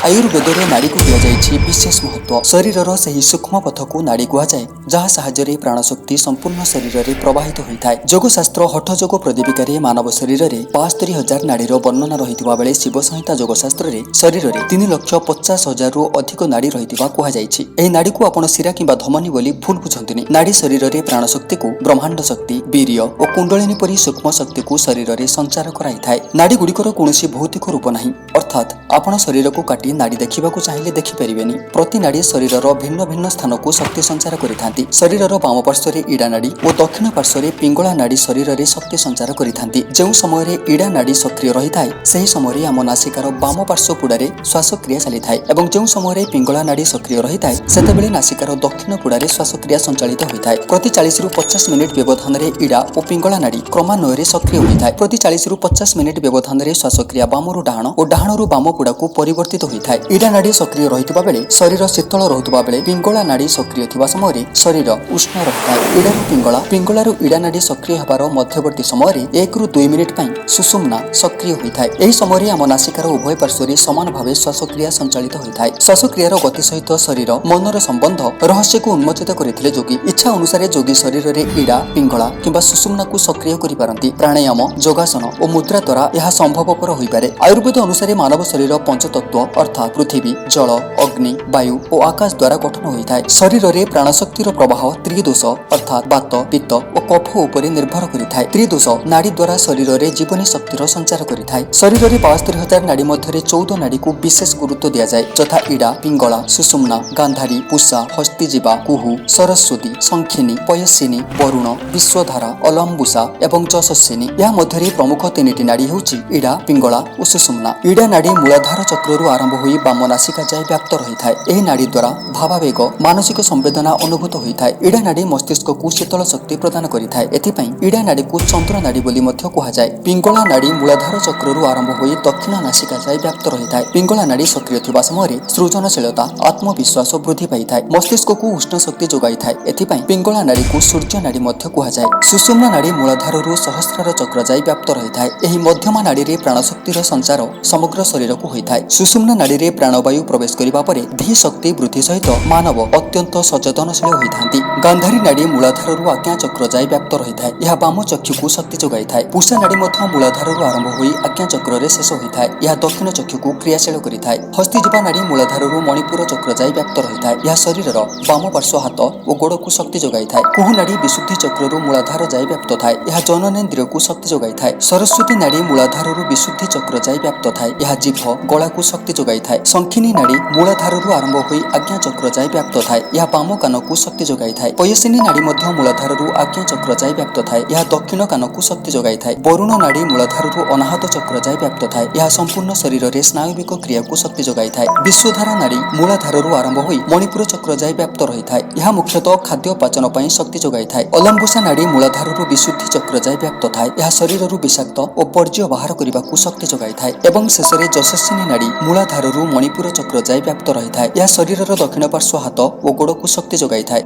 आयुर्वेद नाड़ी को दि जाइए विशेष महत्व। शरीर से सूक्ष्म पथ को नाड़ी कहुए जहाँ साहाय्य प्राणशक्ति संपूर्ण शरीर में प्रवाहित होता है। योगशास्त्र हठयोग प्रदीपिका मानव शरीर में 72,000 नाड़ी वर्णना रही बेले शिव संहिता योगशास्त्र में शरीर में 3,50,000 रु अधिक नाड़ी रही कहुई। नाड़ी को आपण शिरा कि धमनी बोली भूल बुझंतुनि। नाड़ी शरीर में प्राणशक्ति को ब्रह्मांड शक्ति वीर्य और कुंडलिनी परी सूक्ष्म शक्ति को शरीर में संचार कराई। नाड़ी गुड़िकर कौन भौतिक रूप नहीं, अर्थात आपण शरीर को काटी नाड़ी देखा चाहिए देखिपारे। प्रति नाड़ी शरीर भिन्न भिन्न स्थान को शक्ति संचार करती। शरीर बाम पार्श्व ईड़ा नाड़ी और दक्षिण पार्श्व पिंगला नाड़ी शरीर में शक्ति संचार करती। जो समय ईड़ा नाड़ी सक्रिय रही है से समय आम नासिकार बाम पार्श्व पुड़े श्वासक्रिया चली था और जो समय पिंगला नाड़ी सक्रिय रही है से नासिकार दक्षिण पुड़े श्वासक्रिया संचालित होता है। प्रति 40 रु 50 मिनिट व्यवधान में ईड़ा और पिंगला नाड़ी क्रमान्वय सक्रिय होता है। प्रति 40 रु 50 मिनिट व्यवधान में श्वासक्रिया बाम रु डाहाण और डाहाण रु बाम पुड़ा को परिवर्तित होता है। ईड़ा नाड़ी सक्रिय रही बेले शरीर शीतल रहुवा बेले पिंगला नाड़ी सक्रिय थिबा समय शरीर उष्ण रहता है। ईड़ा पिंगला पिंगलारू ईड़ा नाड़ी सक्रिय होबार मध्यवर्ती समय 1 रु 2 मिनिट सुषुम्ना सक्रिय होता है। यही समय आम नासिकार उभय पार्श्व सामान भाव श्वासक्रिया संचालित होता है। श्वासक्रियार गति सहित शरीर मनर संबंध रहस्य को उन्मोचित करथिले योगी। इच्छा अनुसार योगी शरीर में ईड़ा पिंगला किंबा सुषुम्ना को सक्रिय करि पारंती। प्राणायाम योगासन और मुद्रा द्वारा यह संभवपर हो पारे। आयुर्वेद अनुसार मानव शरीर पंचतत्व अर्थात पृथ्वी जल अग्नि वायु और आकाश द्वारा गठन होता है। शरीर में प्राणशक्तिर प्रवाह त्रिदोष अर्थात वात पित्त और कफ उपर निर्भर करिଥାଏ। त्रिदोष नाड़ी द्वारा शरीर में जीवनी शक्तिर संचार करिଥାଏ। शरीर में 72,000 नाड़ी मध्य 14 नाड़ी को विशेष गुरुत्व दि जाए यथा ईड़ा पिंगला सुषुम्ना गांधारी पूषा हस्तिजीवा कुहू सरस्वती संखिनी पयस्विनी वरुण विश्वधारा अलम्बुसा एवं यशस्विनी। यह मध्य प्रमुख 3टी नाड़ी होउछि ईड़ा पिंगला और सुषुम्ना। ईड़ा नाड़ी मूलाधार चक्रु आरंभ होई बाम नासिका जाए व्याप्त रही है। यह नाड़ी द्वारा भावावेग मानसिक संवेदना अनुभूत होता है। ईड़ा नाड़ी मस्तिष्क को शीतल शक्ति प्रदान करिଥାଏ। एथिପାଇଁ ईड़ा नाड़ी को चंद्र नाड़ी बोली मध्य कहुए। पिंगला नाड़ी मूलाधार चक्रु आरंभ होई दक्षिण नासिका जाए व्याप्त रही है। पिंगला नाड़ी सक्रिय थिबा समय सृजनशीलता आत्मविश्वास वृद्धि पाई था। मस्तिष्क को उष्ण शक्ति जोगाई था। एथिପାଇଁ पिंगला नाड़ी को सूर्य नाड़ी मध्य कहुए। सुषुम्ना नाड़ी मूलाधार सहस्रार चक्र जाए व्याप्त रही है। यही मध्यमा नाड़ी रे प्राणशक्तिर संचार समग्र शरीर को होता है। सुषुम्ना नाड़ी रे प्राणवायु प्रवेश करिबा परे धी शक्ति वृद्धि सहित मानव अत्यंत सचेतनशील होता। गांधारी नाड़ी मूलाधार आज्ञा चक्र जाए व्याप्त रही है। यह बाम चक्षु को शक्ति जोगाई था। पूषा नाड़ी मूलाधार आरंभ होई आज्ञा चक्र रे शेष होता है। यह दक्षिण चक्षु को क्रियाशील करिଥାଏ। हस्तिजीवा नाड़ी मूलाधार मणिपुर चक्र जाए व्याप्त रही है। यह शरीर बाम पार्श्व हाथ और गोड़ को शक्ति जोगाई था। कुहू नाड़ी विशुद्धि चक्र मूलाधार जाए व्याप्त थाए। यह जननेन्द्रिय को शक्ति जोगाई था। सरस्वती नाड़ी मूलाधार विशुद्धि चक्र जाए व्याप्त थाए। यह जीभ गला को शक्ति जोगाई था। संखिनी नाड़ी मूलाधार आरंभ होई आज्ञा चक्र जाए व्याप्त थाए। यह बाम कान को शक्ति जोगाई था। पयस्विनी नाड़ी मध्य मूलाधार आज्ञा चक्र जाए व्याप्त थाए। यह दक्षिण कान को शक्ति जोगाई था। वरुण नाड़ी मूलाधार अनाहत चक्र जाए व्याप्त थाए। यह संपूर्ण शरीर में स्नायुविक क्रिया को शक्ति जोगाई था। विश्वधारा नाड़ी मूलाधार आरंभ होई मणिपुर चक्र जाए व्याप्त रही है। यह मुख्यतः खाद्य पाचन पर शक्ति जोगाई था। अलम्बुसा नाड़ी मूलाधार विशुद्धि चक्र जाए व्याप्त थाए। यह शरीर विषाक्त और वर्ज्य बाहर करने को शक्ति जोगाई था। एवं शेष में यशस्विनी नाड़ी मूलाधार मणिपुर चक्र जाए व्याप्त रही है। यह शरीर दक्षिण पार्श्व हाथ और गोड़ को शक्ति जोगाई था।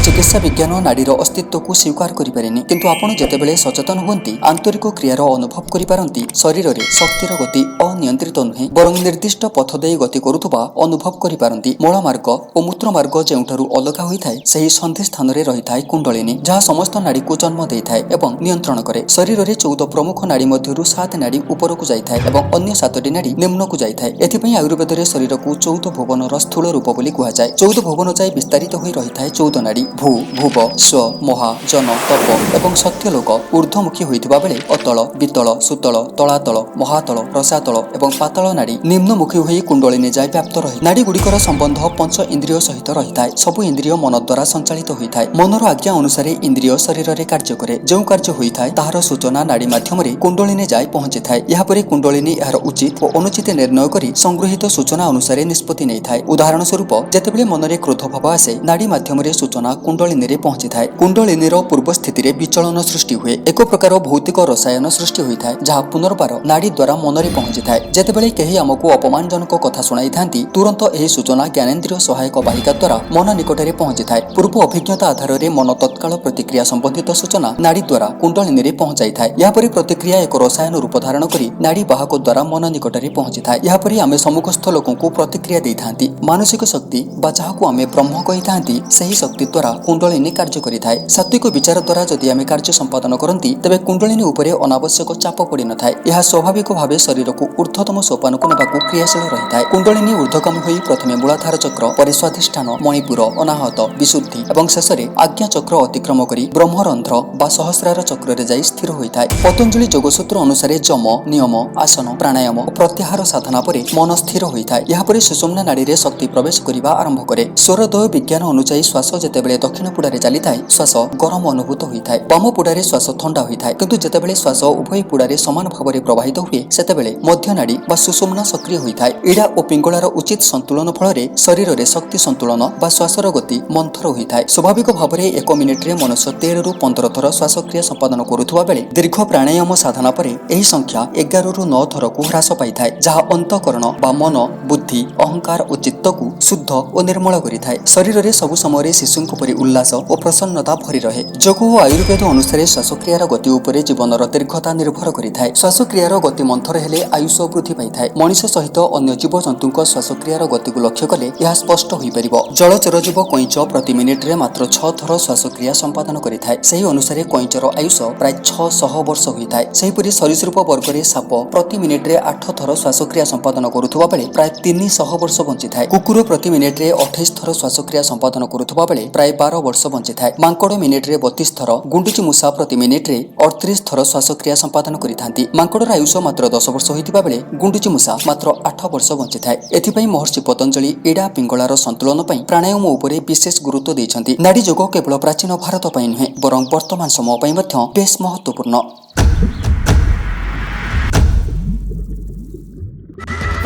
चिकित्सा विज्ञान नाड़ीर अस्तित्व को स्वीकार करें किंतु आपण जेतेबेले सचेतन हुंती आंतरिक क्रियार अनुभव करिपारंती शरीर में शक्तिर गति अनियंत्रित नुहे बरं निर्दिष्ट पथ दे गति करुवा अनुभव करिपारंती। मलमार्ग और मूत्रमार्ग जेउठारु अलगा होइथाय सही संधि स्थान रे रहिथाय कुंडलिनी जहाँ समस्त नाड़ी को जन्म देइथाय एवं नियंत्रण करे। शरीर में 14 प्रमुख नाड़ी मध्यरु 7 नाड़ी ऊपर को जाइथाय एवं अन्य 7टी नाड़ी निम्न को जाइथाय। एथिपई आयुर्वेद रे शरीर को 14 भुवनर स्थूल रूप बोली कहुए। 14 भुवन जाय विस्तारित होई रहिथाय 14 नाड़ी भू भुव स्व महा जन तप एवं सत्यलोक ऊर्ध्वमुखी होइथिबा बेले अतल वितल सुतल तलातल महातल रसातल एवं पातल नाड़ी निम्नमुखी होई कुंडलिनी जाय व्याप्त रही। नाड़ी गुड़िकर संबंध पंच इंद्रिय सहित रही है। सबु इंद्रिय मन द्वारा संचालित होता है। मनर आज्ञा अनुसार इंद्रिय शरीर में कार्य करे। जो कार्य होता है ताहार सूचना नाड़ी माध्यम कुंडलिनी जाय पहुंची थाए। यापर कुंडलिनी यार उचित और अनुचित निर्णय करी संगृहित सूचना अनुसार निष्पत्ति नहीं थाए। उदाहरण स्वरूप जेतेबेले मनरे क्रोध भाव आसे नाड़ी माध्यम सूचना କୁଣ୍ଡଳିନୀରେ ପହଞ୍ଚିଥାଏ। କୁଣ୍ଡଳିନୀର ପୂର୍ବ ସ୍ଥିତିରେ ବିଚଳନ ସୃଷ୍ଟି ହୁଏ। ଏକ ପ୍ରକାର ଭୌତିକ ରସାୟନ ସୃଷ୍ଟି ହୋଇଥାଏ ଯାହା ପୁନର୍ବାର ନାଡି ଦ୍ୱାରା ମନରେ ପହଞ୍ଚିଥାଏ। ଯେତେବେଳେ କେହି ଆମକୁ ଅପମାନଜନକ କଥା ଶୁଣାଇଥାନ୍ତି ତୁରନ୍ତ ଏହି ସୂଚନା ଜ୍ଞାନେନ୍ଦ୍ରିୟ ସହାୟକ ବାହିକା ଦ୍ୱାରା ମନ ନିକଟରେ ପହଞ୍ଚିଥାଏ। ପୂର୍ବ ଅଭିଜ୍ଞତା ଆଧାରରେ ମନ ତତ୍କାଳ ପ୍ରତିକ୍ରିୟା ସମ୍ବନ୍ଧିତ ସୂଚନା ନାଡି ଦ୍ୱାରା କୁଣ୍ଡଳିନୀରେ ପହଞ୍ଚାଇଥାଏ। ଏହାପରେ ପ୍ରତିକ୍ରିୟା ଏକ ରସାୟନ ରୂପ ଧାରଣ କରି ନାଡି ବାହକ ଦ୍ୱାରା ମନ ନିକଟରେ ପହଞ୍ଚିଥାଏ। ଏହାପରେ ଆମେ ସମ୍ମୁଖସ୍ଥ ଲୋକଙ୍କୁ ପ୍ରତିକ୍ରିୟା ଦେଇଥାନ୍ତି। ମାନସିକ ଶକ୍ତି ବା ଯାହାକୁ ଆମେ ବ୍ରହ୍ମ କହିଥାନ୍ତି ସେହି ଶକ୍ତି ଦ୍ୱାରା କୁଣ୍ଡଳିନୀ କାର୍ଯ୍ୟ କରିଥାଏ। ସାତ୍ୱିକ ବିଚାର ଦ୍ୱାରା ଯଦି ଆମେ କାର୍ଯ୍ୟ ସମ୍ପାଦନ କରନ୍ତି ତେବେ କୁଣ୍ଡଳିନୀ ଉପରେ ଅନାବଶ୍ୟକ ଚାପ ପଡ଼ିନଥାଏ। ଏହା ସ୍ୱାଭାବିକ ଭାବେ ଶରୀରକୁ ଊର୍ଦ୍ଧ୍ୱତମ ସୋପାନକୁ ନେବାକୁ କ୍ରିୟାଶୀଳ ରହିଥାଏ। କୁଣ୍ଡଳିନୀ ଊର୍ଦ୍ଧ୍ୱଗାମୀ ହୋଇ ପ୍ରଥମେ ମୂଳାଧାର ଚକ୍ର, ପରେ ସ୍ୱାଧିଷ୍ଠାନ, ମଣିପୁର, ଅନାହତ, ବିଶୁଦ୍ଧି ଏବଂ ଶେଷରେ ଆଜ୍ଞା ଚକ୍ର ଅତିକ୍ରମ କରି ବ୍ରହ୍ମରନ୍ଧ୍ର ବା ସହସ୍ରାର ଚକ୍ରରେ ଯାଇ ସ୍ଥିର ହୋଇଥାଏ। ପତଞ୍ଜଳି ଯୋଗସୂତ୍ର ଅନୁସାରେ ଯମ, ନିୟମ, ଆସନ, ପ୍ରାଣାୟାମ ଓ ପ୍ରତ୍ୟାହାର ସାଧନା ପରେ ମନ ସ୍ଥିର ହୋଇଥାଏ। ଏହାପରେ ସୁଷୁମ୍ନା ନାଡିରେ ଶକ୍ତି ପ୍ରବେଶ କରିବା ଆରମ୍ଭ କରେ। ସ୍ୱରଦୟ ବିଜ୍ଞାନ ଅନୁଯାୟୀ ଶ୍ୱାସ ଯେତେବେଳେ ଦକ୍ଷିଣ ପୁଡାରେ ଚାଲିଥାଏ ଶ୍ୱାସ ଗରମ ଅନୁଭୂତ ହୋଇଥାଏ। ବାମ ପୁଡାରେ ଶ୍ୱାସ ଥଣ୍ଡା ହୋଇଥାଏ। କିନ୍ତୁ ଯେତେବେଳେ ଶ୍ୱାସ ଉଭୟ ପୁଡାରେ ସମାନ ଭାବରେ ପ୍ରବାହିତ ହୁଏ ସେତେବେଳେ ମଧ୍ୟ ନାଡି ବା ସୁଷୁମ୍ନା ସକ୍ରିୟ ହୋଇଥାଏ। ଇଡା ଓ ପିଙ୍ଗଳାର ଉଚିତ ସନ୍ତୁଳନ ଫଳରେ ଶରୀରରେ ଶକ୍ତି ସନ୍ତୁଳନ ବା ଶ୍ୱାସର ଗତି ମନ୍ଥର ହୋଇଥାଏ। ସ୍ୱାଭାବିକ ଭାବରେ 1 ମିନିଟରେ ମନୁଷ୍ୟ 13 ରୁ 15 ଥର ଶ୍ୱାସକ୍ରିୟା ସମ୍ପାଦନ କରୁଥିବା ବେଳେ ଦୀର୍ଘ ପ୍ରାଣାୟାମ ସାଧନା ପରେ ଏହି ସଂଖ୍ୟା 11 ରୁ 9 ଥରକୁ ହ୍ରାସ ପାଇଥାଏ, ଯାହା ଅନ୍ତଃକରଣ ବା ମନ, ବୁଦ୍ଧି, ଅହଙ୍କାର ଓ ଚିତ୍ତକୁ ଶୁଦ୍ଧ ଓ ନିର୍ମଳ କରିଥାଏ। ଶରୀରରେ ସବୁ ସମୟରେ ଶିଶୁଙ୍କ ପରି ଉଲ୍ଲାସ ଓ ପ୍ରସନ୍ନତା ଭରି ରହେ। ଯୋଗ ଓ ଆୟୁର୍ବେଦ ଅନୁସାରେ ଶ୍ୱାସକ୍ରିୟାର ଗତି ଉପରେ ଜୀବନର ଦୀର୍ଘତା ନିର୍ଭର କରିଥାଏ। ଶ୍ୱାସକ୍ରିୟାର ଗତି ମନ୍ଥର ହେଲେ ଆୟୁଷ ବୃଦ୍ଧି ପାଇଥାଏ। ମଣିଷ ସହିତ ଅନ୍ୟ ଜୀବଜନ୍ତୁଙ୍କ ଶ୍ୱାସକ୍ରିୟାର ଗତିକୁ ଲକ୍ଷ୍ୟ କଲେ ଏହା ସ୍ପଷ୍ଟ ହୋଇପାରିବ। ଜଳଚର ଜୀବ କଇଁଚ ପ୍ରତି ମିନିଟରେ ମାତ୍ର 6 ଥର ଶ୍ୱାସକ୍ରିୟା ସମ୍ପାଦନ କରିଥାଏ। ସେହି ଅନୁସାରେ କଇଁଚର ଆୟୁଷ ପ୍ରାୟ 600 ବର୍ଷ ହୋଇଥାଏ। ସେହିପରି ସରୀସୃପ ବର୍ଗରେ ସାପ ପ୍ରତି ମିନିଟରେ 8 ଥର ଶ୍ୱାସକ୍ରିୟା ସମ୍ପାଦନ କରୁଥିବା ବେଳେ ପ୍ରାୟ 300 ବର୍ଷ ବଞ୍ଚିଥାଏ। କୁକୁର ପ୍ରତି ମିନିଟରେ 28 ଥର ଶ୍ୱାସକ୍ରିୟା ସମ୍ପାଦନ କରୁଥିବା ବେଳେ ପ୍ରାୟ 12 ବର୍ଷ ବଞ୍ଚିଥାଏ। ମାଙ୍କଡ଼ ମିନିଟରେ 32 ଥର, ଗୁଣ୍ଡୁଚି ମୂଷା ପ୍ରତି ମିନିଟରେ 38 ଥର ଶ୍ୱାସକ୍ରିୟା ସମ୍ପାଦନ କରିଥାନ୍ତି। ମାଙ୍କଡ଼ର ଆୟୁଷ ମାତ୍ର 10 ବର୍ଷ ହୋଇଥିବା ବେଳେ ଗୁଣ୍ଡୁଚି ମୂଷା ମାତ୍ର 8 ବର୍ଷ ବଞ୍ଚିଥାଏ। ଏଥିପାଇଁ ମହର୍ଷି ପତଞ୍ଜଳି ଇଡା ପିଙ୍ଗଳାର ସନ୍ତୁଳନ ପାଇଁ ପ୍ରାଣାୟାମ ଉପରେ ବିଶେଷ ଗୁରୁତ୍ୱ ଦେଇଛନ୍ତି। ନାଡି ଯୋଗ କେବଳ ପ୍ରାଚୀନ ଭାରତ ପାଇଁ ନୁହେଁ ବରଂ ବର୍ତ୍ତମାନ ସମୟ ପାଇଁ ମଧ୍ୟ ବେଶ ମହତ୍ୱପୂର୍ଣ୍ଣ।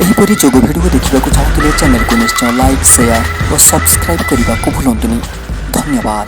ଏହିପରି ଯୋଗ ଭିଡ଼ିଓ ଦେଖିବାକୁ ଚାହୁଁଥିଲେ ଚ୍ୟାନେଲକୁ ନିଶ୍ଚୟ ଲାଇକ୍, ସେୟାର ଓ ସବସ୍କ୍ରାଇବ୍ କରିବାକୁ ଭୁଲନ୍ତୁନି। ଧନ୍ୟବାଦ।